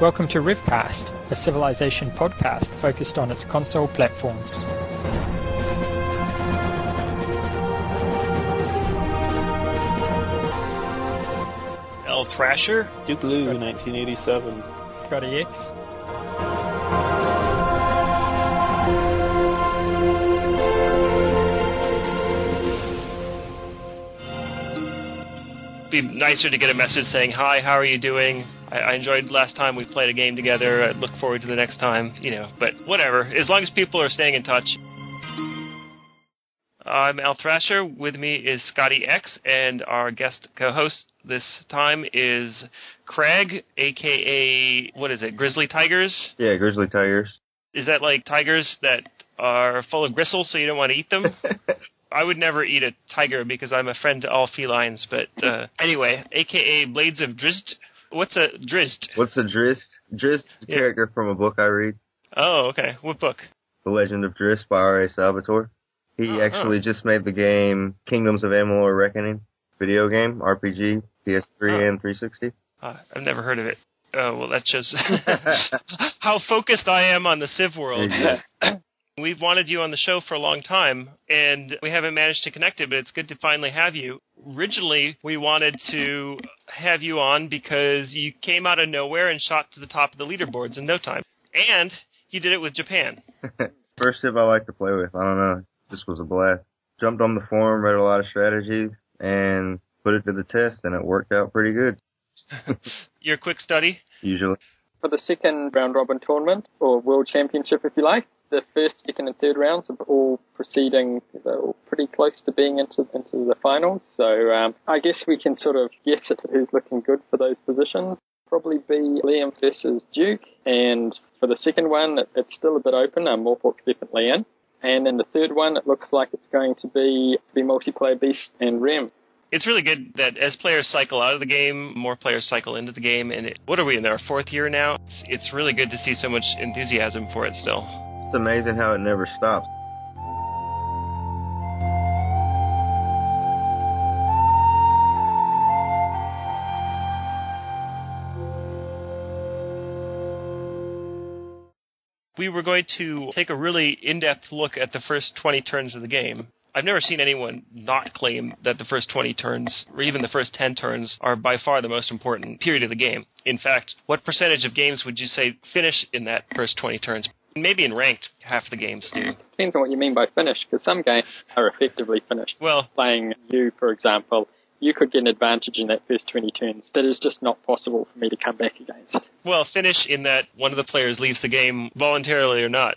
Welcome to RevCast, a civilization podcast focused on its console platforms. Elthrasher, Duke Blue, 1987. ScottieX. be nicer to get a message saying, hi, how are you doing? I enjoyed last time we played a game together. I look forward to the next time, but whatever. As long as people are staying in touch. I'm elthrasher. With me is ScottieX, and our guest co-host this time is Craig, a.k.a., what is it, Grizzly Tigers? Yeah, Grizzly Tigers. Is that like tigers that are full of gristles so you don't want to eat them? I would never eat a tiger because I'm a friend to all felines, but anyway, a.k.a. Blades of Drizzt. What's a Drizzt? What's a Drizzt? Drizzt, a character from a book I read. Oh, okay. What book? The Legend of Drizzt by R.A. Salvatore. He actually just made the game Kingdoms of Amalur Reckoning video game, RPG, PS3 and 360. I've never heard of it. Oh, well, that shows how focused I am on the Civ world. We've wanted you on the show for a long time, and we haven't managed to connect it, but it's good to finally have you. Originally, we wanted to have you on because you came out of nowhere and shot to the top of the leaderboards in no time. And you did it with Japan. First Civ I like to play with. I don't know. This was a blast. Jumped on the forum, read a lot of strategies, and put it to the test, and it worked out pretty good. You're a quick study? Usually. For the second round-robin tournament, or World Championship if you like, the first, second, and third rounds are all proceeding. They're all pretty close to being into the finals. So I guess we can sort of guess at who's looking good for those positions. Probably be Liam versus Duke. And for the second one, it's still a bit open. Morpork's definitely in. And in the third one, it looks like it's going to be multiplayer Beast and Rem. It's really good that as players cycle out of the game, more players cycle into the game. And what are we in our fourth year now? It's really good to see so much enthusiasm for it still. It's amazing how it never stops. We were going to take a really in-depth look at the first 20 turns of the game. I've never seen anyone not claim that the first 20 turns, or even the first 10 turns, are by far the most important period of the game. In fact, what percentage of games would you say finish in that first 20 turns? Maybe in ranked, half the games do. Depends on what you mean by finish, because some games are effectively finished. Well, playing you, for example, you could get an advantage in that first 20 turns that is just not possible for me to come back against. Well, finish in that one of the players leaves the game voluntarily or not.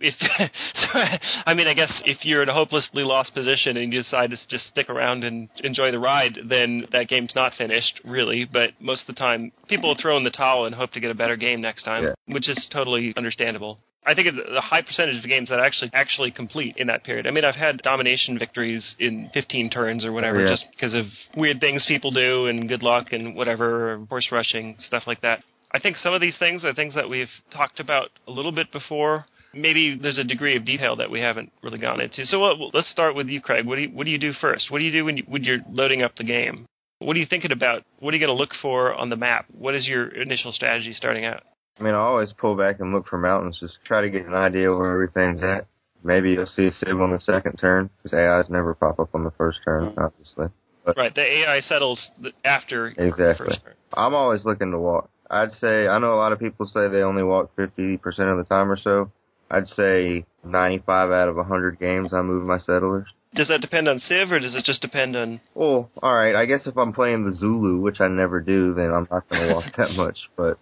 I guess if you're in a hopelessly lost position and you decide to just stick around and enjoy the ride, then that game's not finished, really. But most of the time, people will throw in the towel and hope to get a better game next time, which is totally understandable. I think it's a high percentage of games that actually complete in that period. I mean, I've had domination victories in 15 turns or whatever, just because of weird things people do and good luck and whatever, horse rushing, stuff like that. I think some of these things are things that we've talked about a little bit before. Maybe there's a degree of detail that we haven't really gone into. So let's start with you, Craig. What do you do first? What do you do when you're loading up the game? What are you thinking about? What are you going to look for on the map? What is your initial strategy starting out? I mean, I always pull back and look for mountains, just try to get an idea where everything's at. Maybe you'll see a Civ on the second turn, because AIs never pop up on the first turn, obviously. But right, the AI settles after the first turn. I'm always looking to walk. I'd say, I know a lot of people say they only walk 50% of the time or so. I'd say 95 out of 100 games I move my settlers. Does that depend on Civ, or does it just depend on... Well, all right, I guess if I'm playing the Zulu, which I never do, then I'm not going to walk that much. But,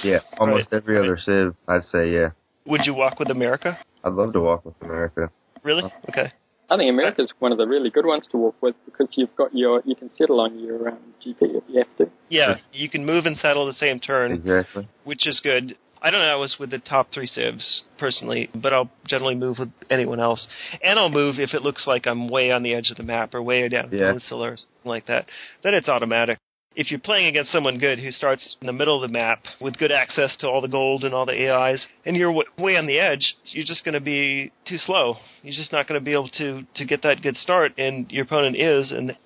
yeah, almost every other Civ, I'd say, yeah. Would you walk with America? I'd love to walk with America. Really? Okay. I think America's one of the really good ones to walk with, because you can settle on your GP if you have to. Yeah, you can move and settle the same turn. Exactly. Which is good. I don't know, I was with the top 3 Civs, personally, but I'll generally move with anyone else. And I'll move if it looks like I'm way on the edge of the map or way down the peninsula or something like that. Then it's automatic. If you're playing against someone good who starts in the middle of the map with good access to all the gold and all the AIs, and you're way on the edge, you're just going to be too slow. You're just not going to be able to get that good start, and your opponent is, and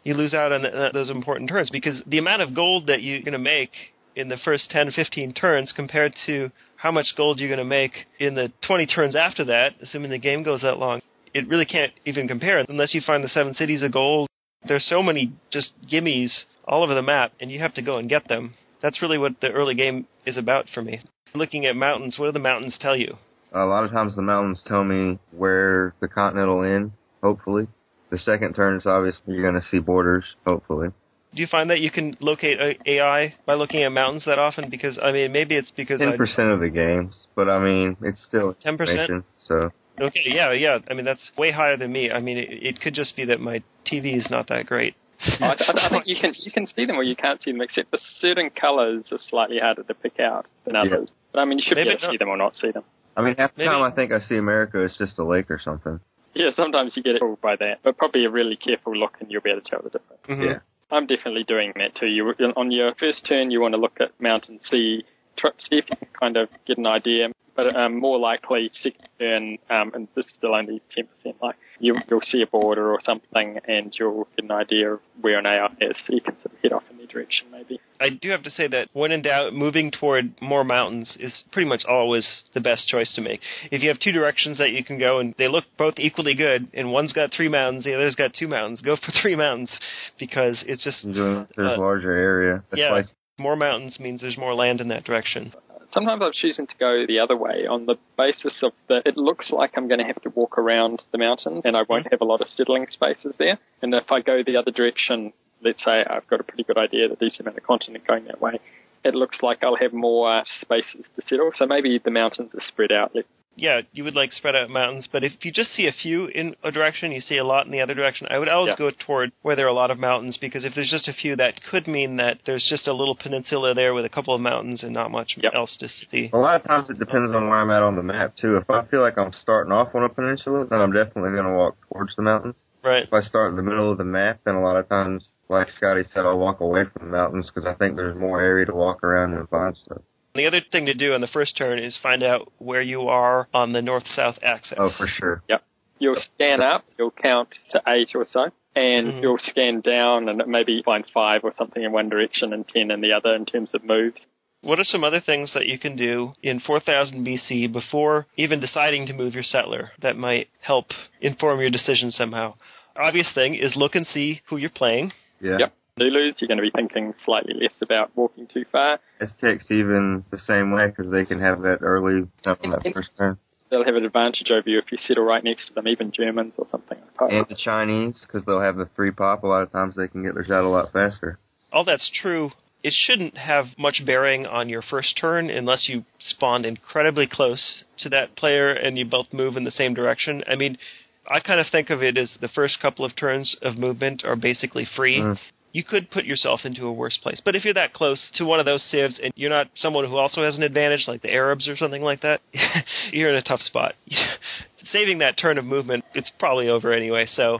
you lose out on those important turns, because the amount of gold that you're going to make in the first 10, 15 turns compared to how much gold you're going to make in the 20 turns after that, assuming the game goes that long, it really can't even compare unless you find the 7 cities of gold. There's so many just gimmies all over the map, and you have to go and get them. That's really what the early game is about for me. Looking at mountains, what do the mountains tell you? A lot of times the mountains tell me where the continent will end, hopefully. The second turn is obviously you're going to see borders, hopefully. Do you find that you can locate AI by looking at mountains that often? Because, I mean, maybe it's because 10% of the games, but I mean, it's still 10%? So. Okay, yeah. I mean, that's way higher than me. I mean, it could just be that my TV is not that great. I think you can see them or you can't see them, except for certain colours are slightly harder to pick out than others. Yeah. But I mean, you should be able to see them or not see them. I mean, half the time I think I see America, it's just a lake or something. Yeah, sometimes you get fooled by that, but probably a really careful look and you'll be able to tell the difference. Mm-hmm. Yeah. I'm definitely doing that too. On your first turn, you want to look at mountains, see if you can kind of get an idea. But more likely, second turn, and this is still only 10%, like you'll see a border or something, and you'll get an idea of where an AI is, so you can sort of head off in their direction, maybe. I do have to say that when in doubt, moving toward more mountains is pretty much always the best choice to make. If you have two directions that you can go, and they look both equally good, and one's got 3 mountains, the other's got 2 mountains, go for 3 mountains, because it's just... There's a larger area. It's more mountains means there's more land in that direction. Sometimes I'm choosing to go the other way on the basis of that it looks like I'm going to have to walk around the mountains and I won't have a lot of settling spaces there. And if I go the other direction, let's say I've got a pretty good idea that there's amount of continent going that way, it looks like I'll have more spaces to settle. So maybe the mountains are spread out. Yeah, you would like spread out mountains, but if you just see a few in a direction, you see a lot in the other direction, I would always go toward where there are a lot of mountains, because if there's just a few, that could mean that there's just a little peninsula there with a couple of mountains and not much else to see. A lot of times it depends on where I'm at on the map, too. If I feel like I'm starting off on a peninsula, then I'm definitely going to walk towards the mountains. Right. If I start in the middle of the map, then a lot of times, like Scotty said, I'll walk away from the mountains because I think there's more area to walk around and find stuff. The other thing to do on the first turn is find out where you are on the north-south axis. Oh, for sure. Yep. You'll scan up, you'll count to 8 or so, and you'll scan down and maybe find 5 or something in one direction and 10 in the other in terms of moves. What are some other things that you can do in 4000 BC before even deciding to move your settler that might help inform your decision somehow? Obvious thing is look and see who you're playing. Yeah. Yep. Zulus, you're going to be thinking slightly less about walking too far. Aztecs even the same way, because they can have that early stuff on that first turn. They'll have an advantage over you if you settle right next to them, even Germans or something. And the Chinese, because they'll have the 3 pop. A lot of times they can get theirs out a lot faster. All that's true. It shouldn't have much bearing on your first turn unless you spawned incredibly close to that player and you both move in the same direction. I mean, I kind of think of it as the first couple of turns of movement are basically free. You could put yourself into a worse place. But if you're that close to one of those civs and you're not someone who also has an advantage, like the Arabs or something like that, you're in a tough spot. Saving that turn of movement, it's probably over anyway, so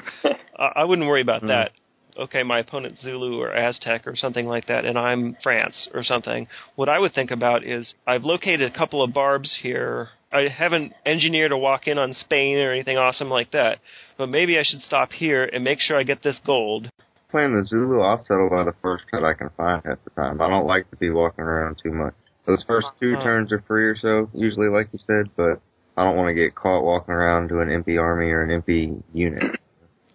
I wouldn't worry about that. Okay, my opponent's Zulu or Aztec or something like that, and I'm France or something. What I would think about is I've located a couple of barbs here. I haven't engineered a walk-in on Spain or anything awesome like that, but maybe I should stop here and make sure I get this gold. Playing the Zulu, I'll settle by the first cut I can find half the time. I don't like to be walking around too much. Those first 2 turns are free or so, usually, like you said, but I don't want to get caught walking around to an MP army or an MP unit.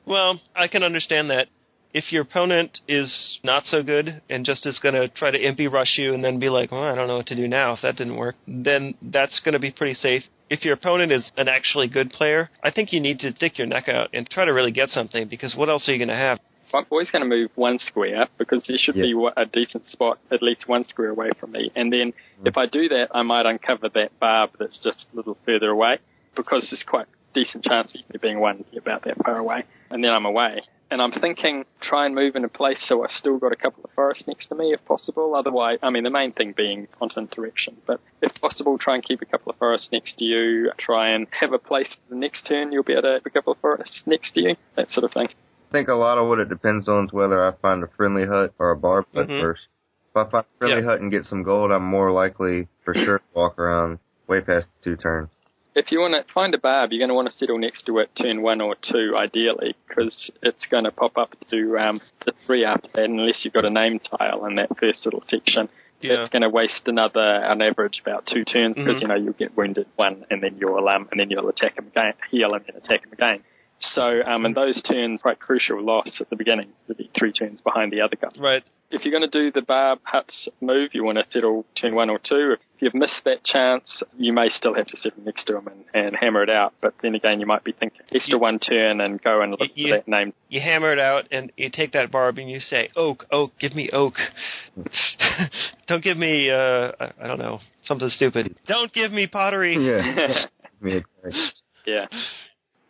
Well, I can understand that. If your opponent is not so good and just is going to try to MP rush you and then be like, well, I don't know what to do now if that didn't work, then that's going to be pretty safe. If your opponent is an actually good player, I think you need to stick your neck out and try to really get something, because what else are you going to have? I'm always going to move 1 square because there should be a decent spot at least 1 square away from me. And then if I do that, I might uncover that barb that's just a little further away, because there's quite a decent chance of there being one about that far away. And then I'm away. And I'm thinking, try and move in a place so I've still got a couple of forests next to me if possible. Otherwise, I mean, the main thing being continent direction. But if possible, try and keep a couple of forests next to you. Try and have a place for the next turn you'll be able to have a couple of forests next to you. That sort of thing. I think a lot of what it depends on is whether I find a friendly hut or a barb hut first. If I find a friendly hut and get some gold, I'm more likely for sure to walk around way past the 2 turns. If you want to find a barb, you're going to want to settle next to it turn 1 or 2, ideally, because it's going to pop up to the 3 after that, unless you've got a name tile in that first little section. Yeah. It's going to waste on average, about 2 turns, because, you'll get wounded 1, and then you'll attack him again, heal and then attack him again. So, and those turns, quite crucial loss at the beginning, to be 3 turns behind the other guy. Right. If you're going to do the barb huts move, you want to settle turn 1 or 2. If you've missed that chance, you may still have to settle next to him and hammer it out. But then again, you might be thinking extra 1 turn and go and look for that name. You hammer it out and you take that barb and you say, oak, give me oak. Don't give me, I don't know, something stupid. Don't give me pottery. Yeah. Yeah.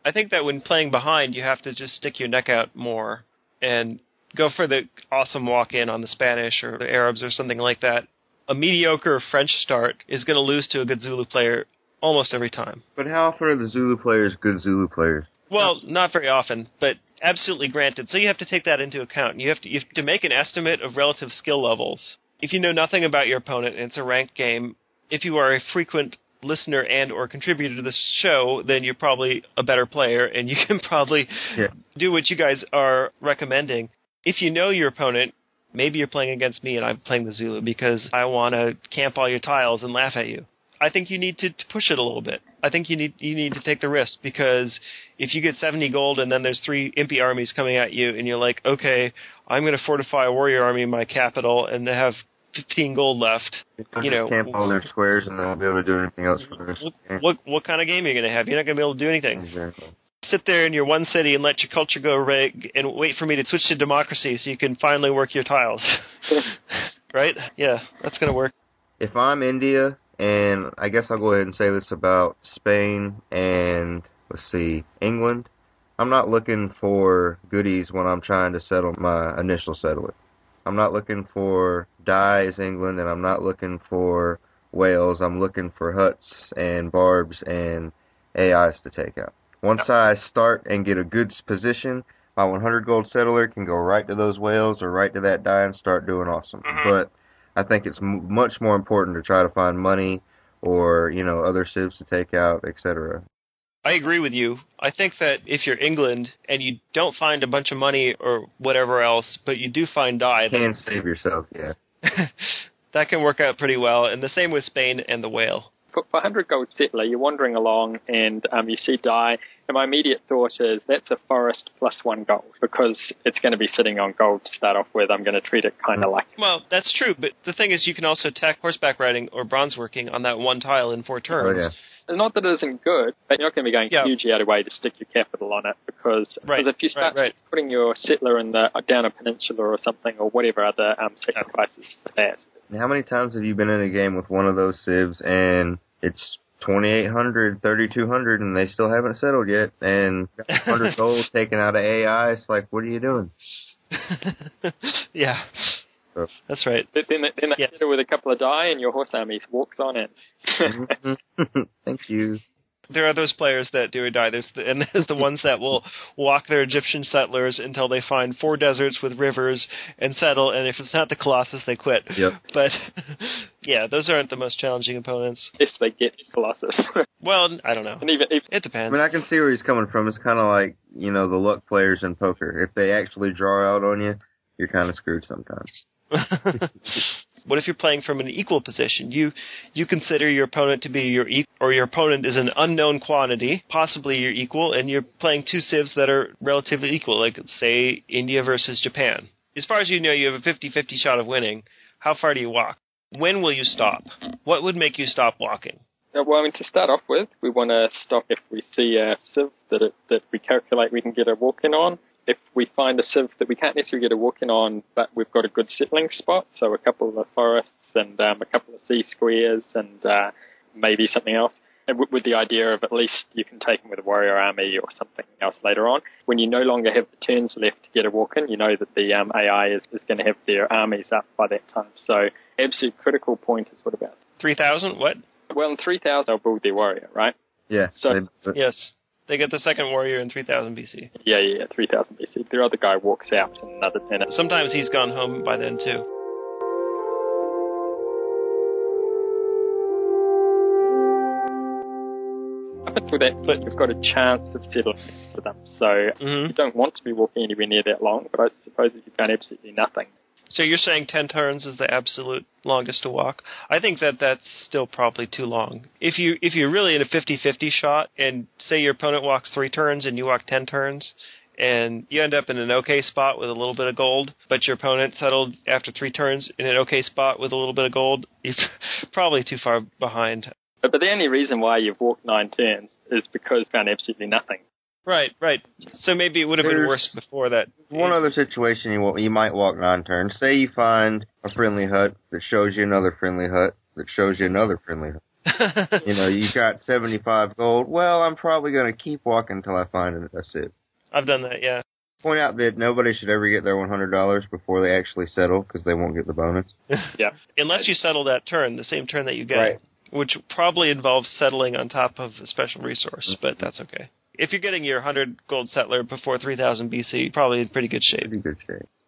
I think that when playing behind, you have to just stick your neck out more and go for the awesome walk-in on the Spanish or the Arabs or something like that. A mediocre French start is going to lose to a good Zulu player almost every time. But how often are the Zulu players good Zulu players? Well, not very often, but absolutely granted. So you have to take that into account. You have to make an estimate of relative skill levels. If you know nothing about your opponent and it's a ranked game, if you are a frequent listener and or contributor to the show, then you're probably a better player and you can probably do what you guys are recommending. If you know your opponent, maybe you're playing against me and I'm playing the Zulu because I want to camp all your tiles and laugh at you. I think you need to push it a little bit. I think you need to take the risk, because if you get 70 gold and then there's 3 impy armies coming at you and you're like, okay, I'm going to fortify a warrior army in my capital and they have 15 gold left. Camp all their squares and they won't be able to do anything else for this. What kind of game are you going to have? You're not going to be able to do anything. Exactly. Sit there in your one city and let your culture go rig and wait for me to switch to democracy so you can finally work your tiles. Right? Yeah, that's going to work. If I'm India, and I guess I'll go ahead and say this about Spain and, England, I'm not looking for goodies when I'm trying to settle my initial settler. I'm not looking for dyes, England, and I'm not looking for Wales. I'm looking for huts and barbs and AIs to take out. Once I start and get a good position, my 100 gold settler can go right to those whales or right to that die and start doing awesome. But I think it's much more important to try to find money or, other civs to take out, etc. I agree with you. I think that if you're England and you don't find a bunch of money or whatever else, but you do find die... You can save yourself, yeah. That can work out pretty well, and the same with Spain and the whale. For 100 gold settler, you're wandering along and you see die, and my immediate thought is that's a forest plus 1 gold, because it's going to be sitting on gold to start off with. I'm going to treat it kind of like... Well, that's true, but the thing is you can also attack horseback riding or bronze working on that 1 tile in 4 turns. Oh, yeah. It's not that it isn't good, but you're not going to be going hugely out of way to stick your capital on it, because if you start putting your settler in down a peninsula or something, or whatever other sacrifices to that... How many times have you been in a game with one of those civs and it's 2,800, 3,200 and they still haven't settled yet and got 100 gold taken out of AI? It's like, what are you doing? Yeah. So. That's right. Then they settle with a couple of die and your horse army walks on it. Thank you. There are those players that do or die. There's the ones that will walk their Egyptian settlers until they find 4 deserts with rivers and settle, and if it's not the Colossus, they quit. Yep. But, yeah, those aren't the most challenging opponents. If they get Colossus. Well, I don't know. And even it depends. I mean, I can see where he's coming from. It's kind of like, the luck players in poker. If they actually draw out on you, you're kind of screwed sometimes. What if you're playing from an equal position? You consider your opponent to be your equal, or your opponent is an unknown quantity, possibly your equal, and you're playing 2 civs that are relatively equal, like, say, India versus Japan. As far as you know, you have a 50-50 shot of winning. How far do you walk? When will you stop? What would make you stop walking? Well, to start off with, we want to stop if we see a civ that we calculate we can get a walk-in on. If we find a civ that we can't necessarily get a walk-in on, but we've got a good settling spot, so a couple of forests and a couple of sea squares and maybe something else, and with the idea of at least you can take them with a warrior army or something else later on. When you no longer have the turns left to get a walk-in, you know that the AI is going to have their armies up by that time. So absolute critical point is what about? 3,000? What? Well, in 3,000 they'll build their warrior, right? Yeah. Yes. They get the second warrior in 3000 BC. Yeah, 3000 BC. Their other guy walks out in another 10. Sometimes he's gone home by then, too. Up until that point, you've got a chance of settling for them. So you don't want to be walking anywhere near that long, but I suppose if you've done absolutely nothing. So you're saying 10 turns is the absolute longest to walk? I think that's still probably too long. If you're really in a 50-50 shot, and say your opponent walks 3 turns and you walk 10 turns, and you end up in an okay spot with a little bit of gold, but your opponent settled after 3 turns in an okay spot with a little bit of gold, you're probably too far behind. But the only reason why you've walked 9 turns is because you've done absolutely nothing. Right. So maybe it would have been worse before that. One other situation you might walk 9 turns. Say you find a friendly hut that shows you another friendly hut that shows you another friendly hut. You got 75 gold. Well, I'm probably going to keep walking until I find a civ. I've done that, yeah. Point out that nobody should ever get their $100 before they actually settle, because they won't get the bonus. Yeah. Unless you settle that turn, the same turn that you get. Right. Which probably involves settling on top of a special resource, but that's okay. If you're getting your 100 gold settler before 3000 BC, probably in pretty good shape.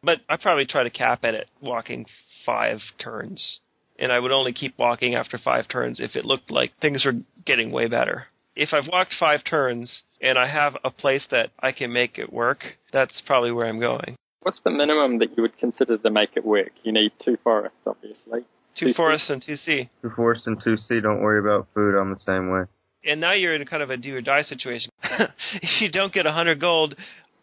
But I'd probably try to cap at it walking 5 turns. And I would only keep walking after 5 turns if it looked like things were getting way better. If I've walked 5 turns and I have a place that I can make it work, that's probably where I'm going. What's the minimum that you would consider to make it work? You need 2 forests, obviously. 2 forests and 2 sea. 2 forests and 2 sea. Don't worry about food. I'm the same way. And now you're in kind of a do-or-die situation. If you don't get 100 gold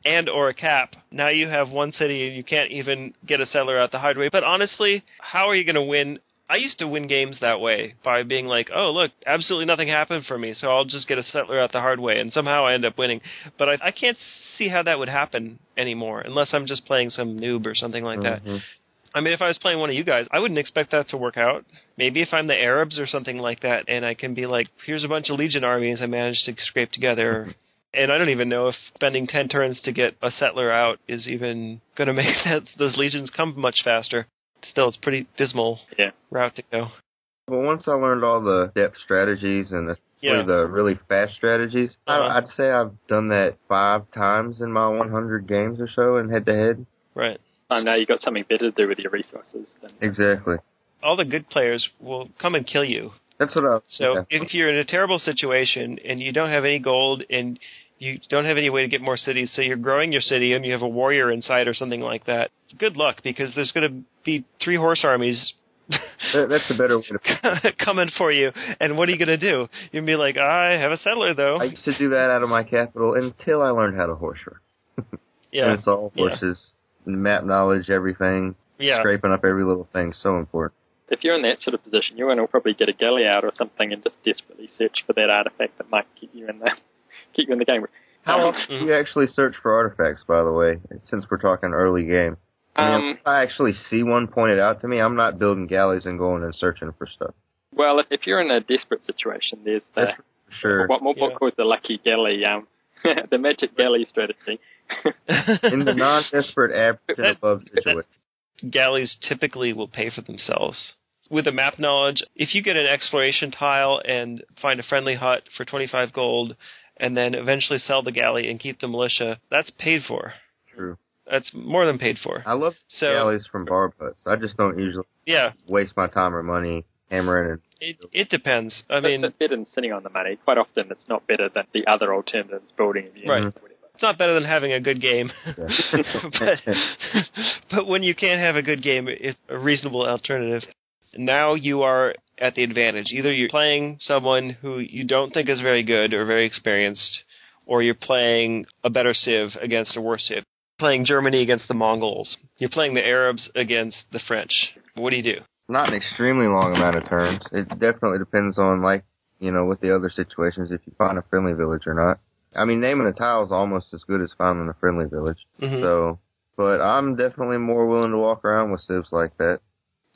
and or a cap, now you have 1 city and you can't even get a settler out the hard way. But honestly, how are you going to win? I used to win games that way by being like, oh, look, absolutely nothing happened for me, so I'll just get a settler out the hard way, and somehow I end up winning. But I can't see how that would happen anymore, unless I'm just playing some noob or something like that. I mean, if I was playing one of you guys, I wouldn't expect that to work out. Maybe if I'm the Arabs or something like that, and I can be like, here's a bunch of Legion armies I managed to scrape together. And I don't even know if spending 10 turns to get a settler out is even going to make those Legions come much faster. Still, it's pretty dismal route to go. But once I learned all the depth strategies and the really fast strategies, I'd say I've done that 5 times in my 100 games or so in head-to-head. Right. Now you've got something better to do with your resources. Exactly. All the good players will come and kill you. That's what I... So if you're in a terrible situation and you don't have any gold and you don't have any way to get more cities, so you're growing your city and you have a warrior inside or something like that, good luck, because there's going to be 3 horse armies that's a better way to coming for you. And what are you going to do? You'll be like, I have a settler, though. I used to do that out of my capital until I learned how to horse run. And it's all horses. Map knowledge, everything, scraping up every little thing, so important. If you're in that sort of position, you're going to probably get a galley out or something and just desperately search for that artifact that might keep you in the game. How often do you actually search for artifacts, by the way, since we're talking early game? If I actually see one pointed out to me, I'm not building galleys and going and searching for stuff. Well, if you're in a desperate situation, there's what calls the lucky galley, the magic galley strategy. In the non-desperate average and above situation. Galleys typically will pay for themselves. With the map knowledge, if you get an exploration tile and find a friendly hut for 25 gold, and then eventually sell the galley and keep the militia, that's paid for. True. That's more than paid for. I love galleys from barb huts. I just don't usually waste my time or money hammering it. It depends. I mean, it's better than sitting on the money. Quite often it's not better than the other alternatives, building a unit. Right. It's not better than having a good game. but when you can't have a good game, it's a reasonable alternative. Now you are at the advantage. Either you're playing someone who you don't think is very good or very experienced, or you're playing a better civ against a worse civ. Playing Germany against the Mongols. You're playing the Arabs against the French. What do you do? Not an extremely long amount of turns. It definitely depends on, with the other situations, if you find a friendly village or not. I mean, naming a tile is almost as good as finding a friendly village. So, but I'm definitely more willing to walk around with civs like that.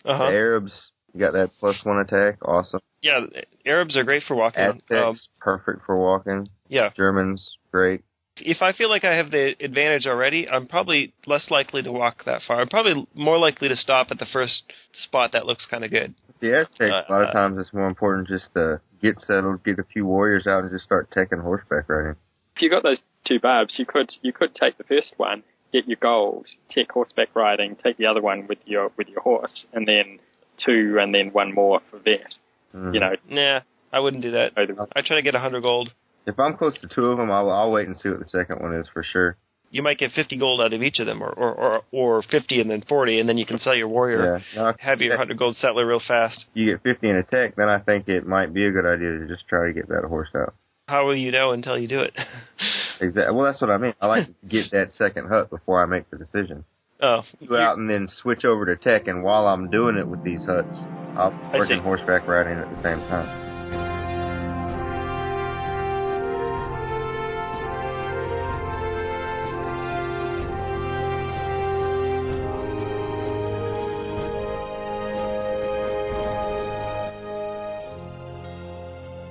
The Arabs, you got that +1 attack, awesome. Yeah, Arabs are great for walking. Aztecs, perfect for walking. Yeah. Germans, great. If I feel like I have the advantage already, I'm probably less likely to walk that far. I'm probably more likely to stop at the first spot that looks kind of good. The Aztecs, a lot of times it's more important just to get settled, get a few warriors out, and just start taking horseback riding. If you got those 2 barbs, you could take the first one, get your gold, take horseback riding, take the other one with your horse, and then 2 and then 1 more for that. You know. Nah, I wouldn't do that. I try to get 100 gold. If I'm close to 2 of them, I'll wait and see what the second one is for sure. You might get 50 gold out of each of them, or 50 and then 40, and then you can sell your warrior, have your 100 gold settler real fast. You get 50 in attack, then I think it might be a good idea to just try to get that horse out. How will you know until you do it? Exactly. Well, that's what I mean. I like to get that second hut before I make the decision. Oh. Go out and then switch over to tech, and while I'm doing it with these huts, I'll work in horseback riding at the same time.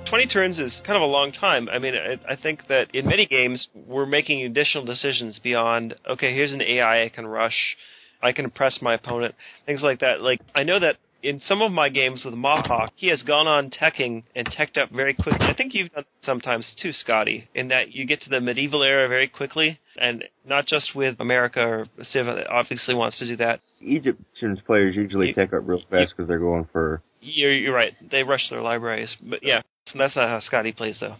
20 turns is kind of a long time. I mean, I think that in many games, we're making additional decisions beyond, okay, here's an AI I can rush, I can press my opponent, things like that. Like, I know that in some of my games with Mohawk, he has gone on teching and teched up very quickly. I think you've done that sometimes too, Scotty, in that you get to the medieval era very quickly, and not just with America or Civ that obviously wants to do that. Egyptian players usually tech up real fast because they're going for... You're right. They rush their libraries. But yeah, that's not how Scotty plays, though.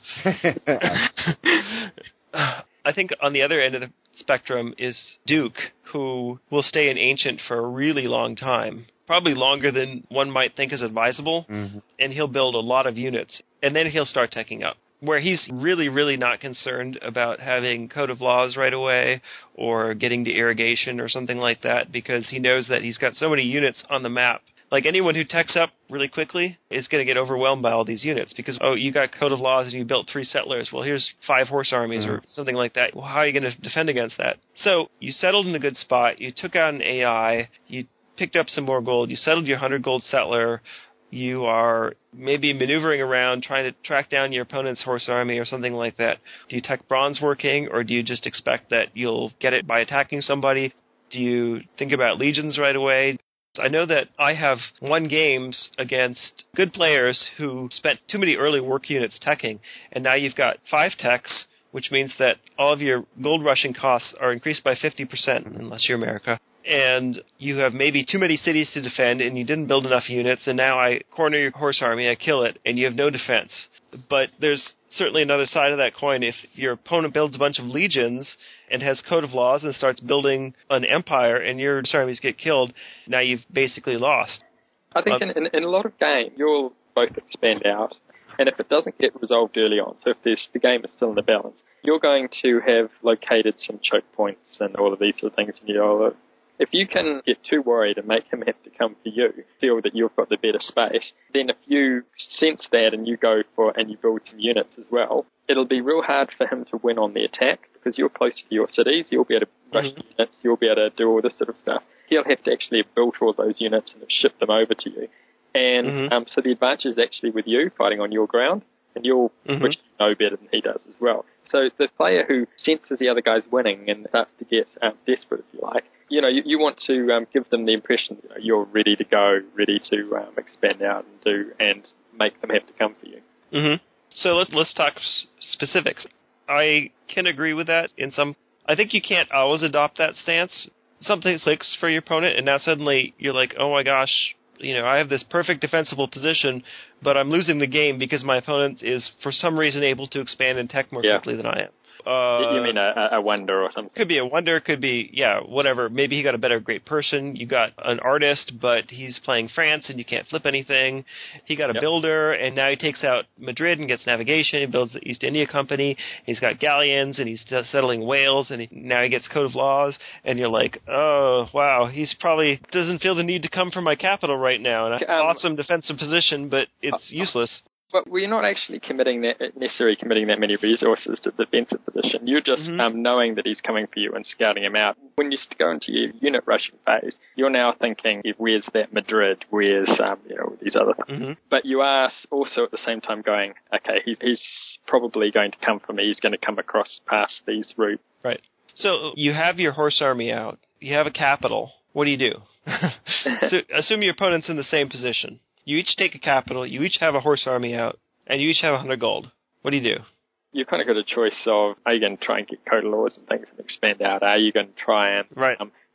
I think on the other end of the spectrum is Duke, who will stay an ancient for a really long time, probably longer than one might think is advisable, and he'll build a lot of units, and then he'll start teching up, where he's really, really not concerned about having Code of Laws right away or getting to irrigation or something like that, because he knows that he's got so many units on the map. Like, anyone who techs up really quickly is going to get overwhelmed by all these units because, oh, you got Code of Laws and you built 3 settlers. Well, here's 5 horse armies or something like that. Well, how are you going to defend against that? So you settled in a good spot. You took out an AI. You picked up some more gold. You settled your 100 gold settler. You are maybe maneuvering around trying to track down your opponent's horse army or something like that. Do you tech bronze working, or do you just expect that you'll get it by attacking somebody? Do you think about legions right away? I know that I have won games against good players who spent too many early work units teching, and now you've got 5 techs, which means that all of your gold rushing costs are increased by 50%, unless you're America. And you have maybe too many cities to defend, and you didn't build enough units, and now I corner your horse army, I kill it, and you have no defense. But there's certainly another side of that coin. If your opponent builds a bunch of legions and has Code of Laws and starts building an empire, and your armies get killed, now you've basically lost. I think in a lot of games, you'll both expand out, and if it doesn't get resolved early on, so if the game is still in the balance, you're going to have located some choke points and all of these sort of things, and you're... If you can get too worried and make him have to come for you, feel that you've got the better space, then if you sense that and you go for and you build some units as well, it'll be real hard for him to win on the attack because you're close to your cities, you'll be able to rush units, you'll be able to do all this sort of stuff. He'll have to actually have built all those units and have shipped them over to you. And so the advantage is actually with you fighting on your ground, and you'll which you know better than he does as well. So the player who senses the other guy's winning and starts to get desperate, if you like, you want to give them the impression that you're ready to go, ready to expand out and make them have to come for you. So let's talk specifics. I can agree with that in some. I think you can't always adopt that stance. Something clicks for your opponent, and now suddenly you're like, oh my gosh, I have this perfect defensible position, but I'm losing the game because my opponent is for some reason able to expand and tech more quickly than I am. You mean a wonder or something? Could be a wonder, could be, whatever. Maybe he got a better great person. You got an artist, but he's playing France and you can't flip anything. He got a builder, and now he takes out Madrid and gets navigation. He builds the East India Company. He's got galleons, and he's settling Wales, and now he gets Code of Laws. And you're like, oh, wow, he's probably doesn't feel the need to come from my capital right now. And awesome defensive position, but it's useless. But we're not actually necessarily committing that many resources to the defensive position. You're just knowing that he's coming for you and scouting him out. When you go into your unit rushing phase, you're now thinking, where's that Madrid? Where's these other things? But you are also at the same time going, okay, he's probably going to come for me. He's going to come across past these routes. Right. So you have your horse army out. You have a capital. What do? So assume your opponent's in the same position. You each take a capital, you each have a horse army out, and you each have 100 gold. What do? you've kind of got a choice of, are you going to try and get code laws and things and expand out? Are you going to try and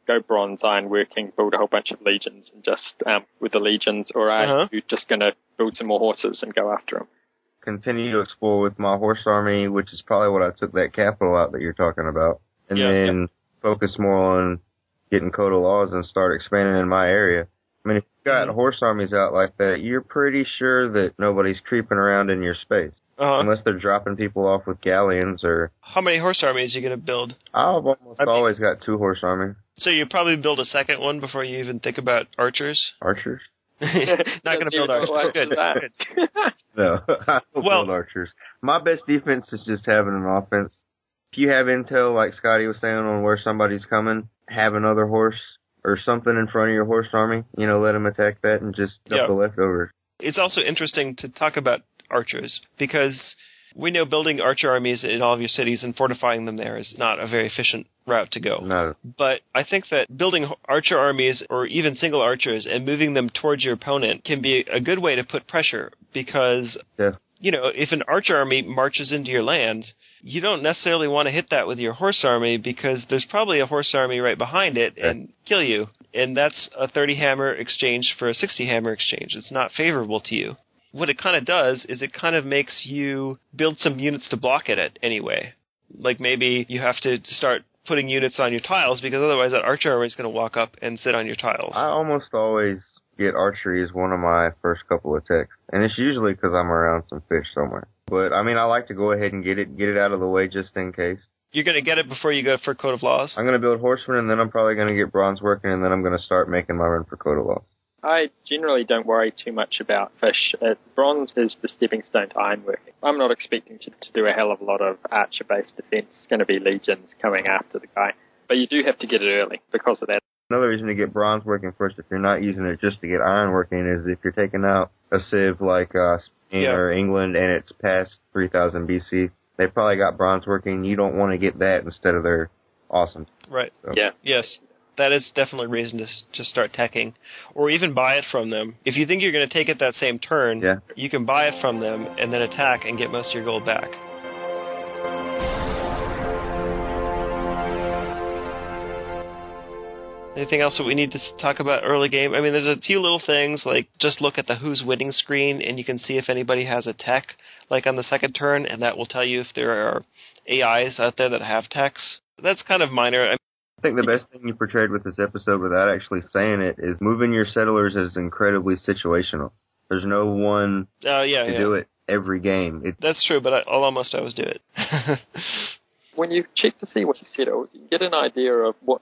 go bronze ironworking, build a whole bunch of legions and just with the legions, or are you just going to build some more horses and go after them? Continue to explore with my horse army, which is probably what I took that capital out that you're talking about, and then focus more on getting code of laws and start expanding in my area. I mean, if you've got horse armies out like that, you're pretty sure that nobody's creeping around in your space. Unless they're dropping people off with galleons or... How many horse armies are you going to build? I've always got 2 horse armies. So you probably build a second one before you even think about archers? Archers? Not going to build archers. Good. No, I don't build archers. My best defense is just having an offense. If you have intel, like Scotty was saying, on where somebody's coming, have another horse or something in front of your horse army, let them attack that and just dump the leftovers. It's also interesting to talk about archers, because we know building archer armies in all of your cities and fortifying them there is not a very efficient route to go. No. But I think that building archer armies, or even single archers, and moving them towards your opponent can be a good way to put pressure, because if an archer army marches into your land, you don't necessarily want to hit that with your horse army, because there's probably a horse army right behind it and kill you. And that's a 30 hammer exchange for a 60 hammer exchange. It's not favorable to you. What it kind of does is it kind of makes you build some units to block it anyway. Like maybe you have to start putting units on your tiles, because otherwise that archer army is going to walk up and sit on your tiles. I almost always get archery as one of my first couple of attacks, and it's usually because I'm around some fish somewhere. But, I mean, I like to go ahead and get it out of the way just in case. You're going to get it before you go for Code of Laws? I'm going to build horsemen, and then I'm probably going to get bronze working, and then I'm going to start making my run for Code of Laws. I generally don't worry too much about fish. Bronze is the stepping stone to ironworking. I'm not expecting to do a hell of a lot of archer-based defense. It's going to be legions coming after the guy. But you do have to get it early because of that. Another reason to get bronze working first, if you're not using it just to get iron working, is if you're taking out a civ like Spain or England and it's past 3000 BC, they probably got bronze working. You don't want to get that instead of their awesome. Right. So. Yeah. Yes. That is definitely a reason to start teching, or even buy it from them. If you think you're going to take it that same turn, you can buy it from them and then attack and get most of your gold back. Anything else that we need to talk about early game? I mean, there's a few little things, like just look at the who's winning screen, and you can see if anybody has a tech, like on the second turn, and that will tell you if there are AIs out there that have techs. That's kind of minor. I think the best thing you portrayed with this episode, without actually saying it, is moving your settlers is incredibly situational. There's no one to do it every game. That's true, but I'll almost always do it. When you check to see what he settles, you get an idea of what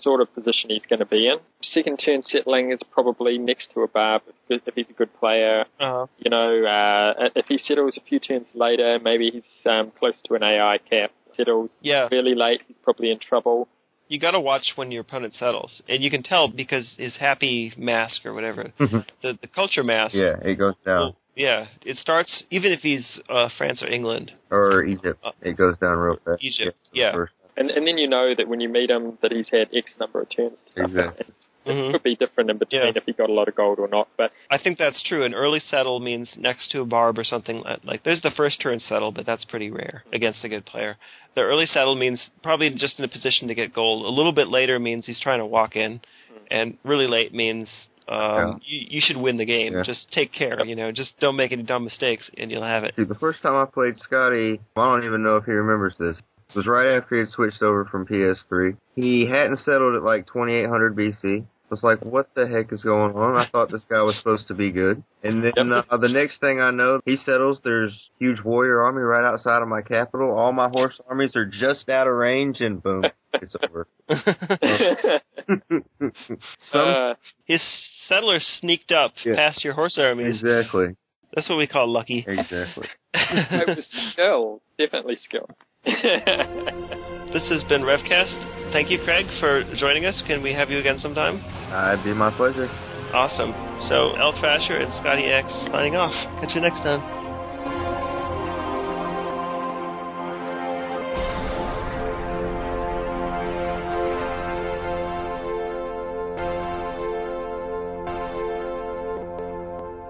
sort of position he's going to be in. Second turn settling is probably next to a barb if he's a good player. If he settles a few turns later, maybe he's close to an AI cap. Settles fairly late, he's probably in trouble. You got to watch when your opponent settles, and you can tell because his happy mask or whatever, the culture mask. Yeah, it goes down. Well, it starts even if he's France or England or Egypt. It goes down real fast. Egypt, and then you know that when you meet him that he's had X number of turns. Exactly. It could be different in between if he got a lot of gold or not. But I think that's true. An early settle means next to a barb or something like. There's the first turn settle, but that's pretty rare against a good player. The early settle means probably just in a position to get gold. A little bit later means he's trying to walk in, and really late means you should win the game. Yeah. Just take care. Just don't make any dumb mistakes, and you'll have it. Dude, the first time I played Scotty, I don't even know if he remembers this. It was right after he had switched over from PS3. He hadn't settled at like 2800 BC. I was like, what the heck is going on? I thought this guy was supposed to be good. And then the next thing I know, he settles. There's huge warrior army right outside of my capital. All my horse armies are just out of range, and boom, it's over. His settlers sneaked up past your horse armies. Exactly. That's what we call lucky. Exactly. It was skill. Definitely skill. This has been RevCast. Thank you, Craig, for joining us. Can we have you again sometime? It'd be my pleasure. Awesome. So, elthrasher and ScottieX signing off. Catch you next time.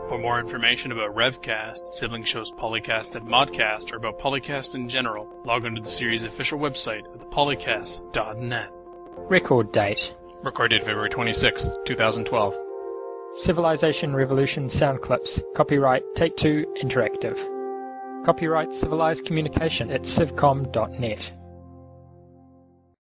For more information about RevCast, sibling shows PolyCast and ModCast, or about PolyCast in general, log on to the series' official website at thepolycast.net. Record date. Recorded February 26, 2012. Civilization Revolution sound clips. Copyright Take-Two Interactive. Copyright Civilized Communication at civcom.net.